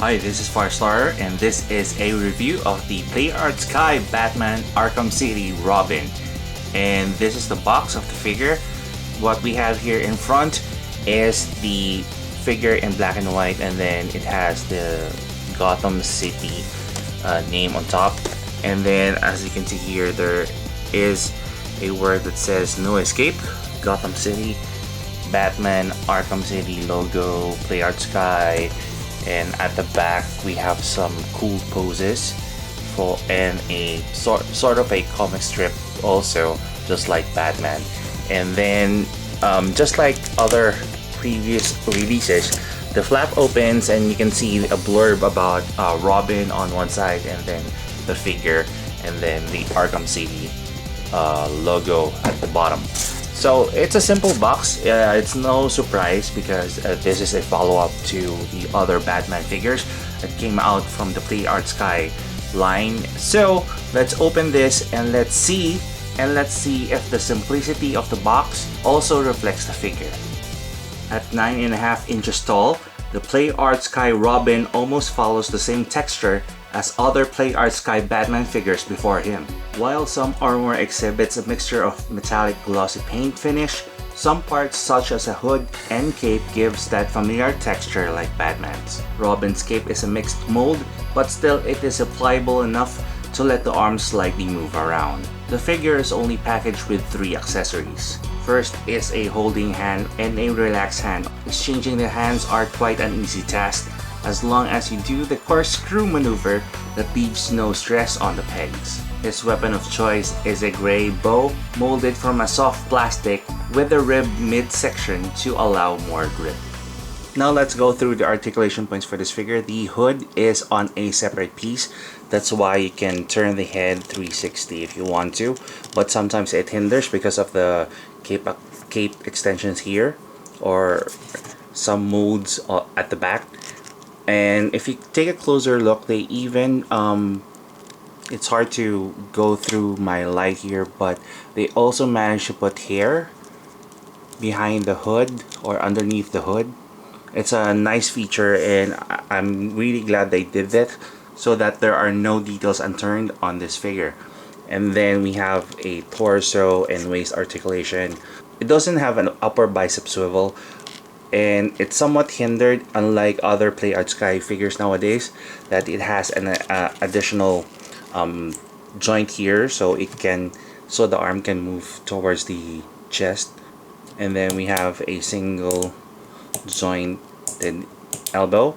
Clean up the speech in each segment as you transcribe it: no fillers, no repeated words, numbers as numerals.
Hi, this is Firestar, and this is a review of the PlayArt Sky Batman Arkham City Robin. And this is the box of the figure. What we have here in front is the figure in black and white, and then it has the Gotham City name on top. And then as you can see here, there is a word that says no escape, Gotham City, Batman Arkham City logo, PlayArt Sky. And at the back we have some cool poses and a sort of a comic strip also, just like Batman. And then just like other previous releases, the flap opens and you can see a blurb about Robin on one side, and then the figure, and then the Arkham City logo at the bottom. So it's a simple box. It's no surprise because this is a follow-up to the other Batman figures that came out from the PlayArt Sky line. So let's open this and let's see if the simplicity of the box also reflects the figure. At 9.5 inches tall, the PlayArt Sky Robin almost follows the same texture as other PlayArt Sky Batman figures before him. While some armor exhibits a mixture of metallic glossy paint finish, some parts such as a hood and cape gives that familiar texture like Batman's. Robin's cape is a mixed mold, but still it is pliable enough to let the arms slightly move around. The figure is only packaged with 3 accessories. First is a holding hand and a relaxed hand. Exchanging the hands are quite an easy task, as long as you do the corkscrew maneuver that leaves no stress on the pegs. His weapon of choice is a gray bow molded from a soft plastic with a ribbed midsection to allow more grip. Now let's go through the articulation points for this figure. The hood is on a separate piece. That's why you can turn the head 360 if you want to, but sometimes it hinders because of the cape extensions here or some molds at the back. And if you take a closer look, they even it's hard to go through my light here, but they also managed to put hair behind the hood or underneath the hood. It's a nice feature, and I'm really glad they did that so that there are no details unturned on this figure. And then we have a torso and waist articulation. It doesn't have an upper bicep swivel, and it's somewhat hindered, unlike other PlayArt Sky figures nowadays, that it has an additional joint here, so the arm can move towards the chest. And then we have a single jointed elbow,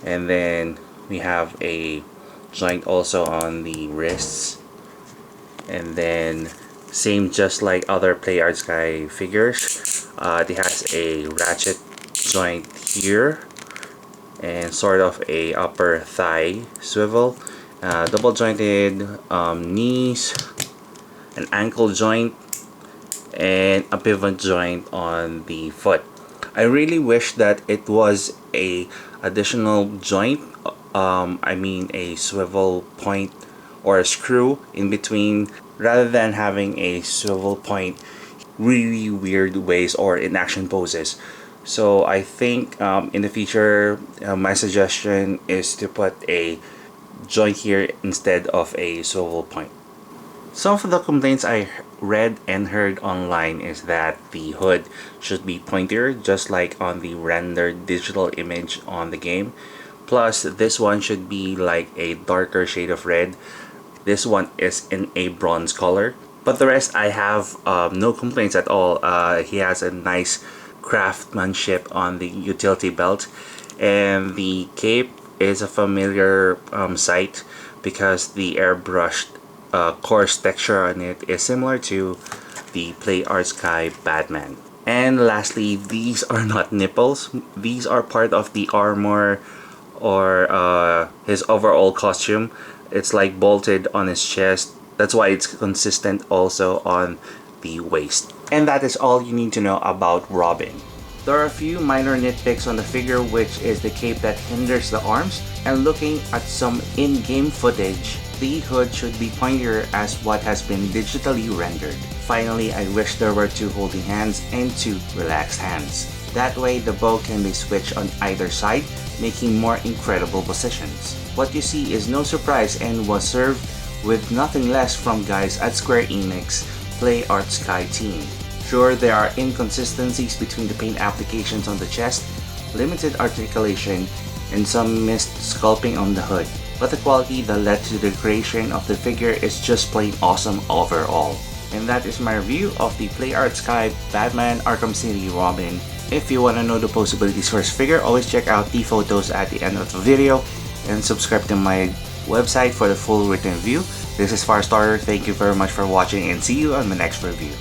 and then we have a joint also on the wrists. And then same, just like other PlayArt Sky figures, it has a ratchet joint here and sort of a upper thigh swivel, double jointed knees, an ankle joint, and a pivot joint on the foot. I really wish that it was a additional joint, I mean a swivel point or a screw in between, rather than having a swivel point really weird ways or in action poses. So I think in the future, my suggestion is to put a joint here instead of a swivel point. Some of the complaints I read and heard online is that the hood should be pointier, just like on the rendered digital image on the game. Plus, this one should be like a darker shade of red. This one is in a bronze color. But the rest, I have no complaints at all. He has a nice craftsmanship on the utility belt, and the cape is a familiar sight because the airbrushed coarse texture on it is similar to the PlayArt Sky Batman. And lastly, these are not nipples. These are part of the armor or his overall costume. It's like bolted on his chest. That's why it's consistent also on the waist. And that is all you need to know about Robin. There are a few minor nitpicks on the figure, which is the cape that hinders the arms, and looking at some in-game footage, the hood should be pointier as what has been digitally rendered. Finally, I wish there were 2 holding hands and 2 relaxed hands. That way, the bow can be switched on either side, making more incredible positions. What you see is no surprise and was served with nothing less from guys at Square Enix Play Art Sky team. Sure, there are inconsistencies between the paint applications on the chest, limited articulation, and some missed sculpting on the hood, but the quality that led to the creation of the figure is just plain awesome overall. And that is my review of the Play Art Sky Batman Arkham City Robin. If you want to know the possibilities for this figure, always check out the photos at the end of the video and subscribe to my website for the full written review. This is Firestarter, thank you very much for watching and see you on the next review.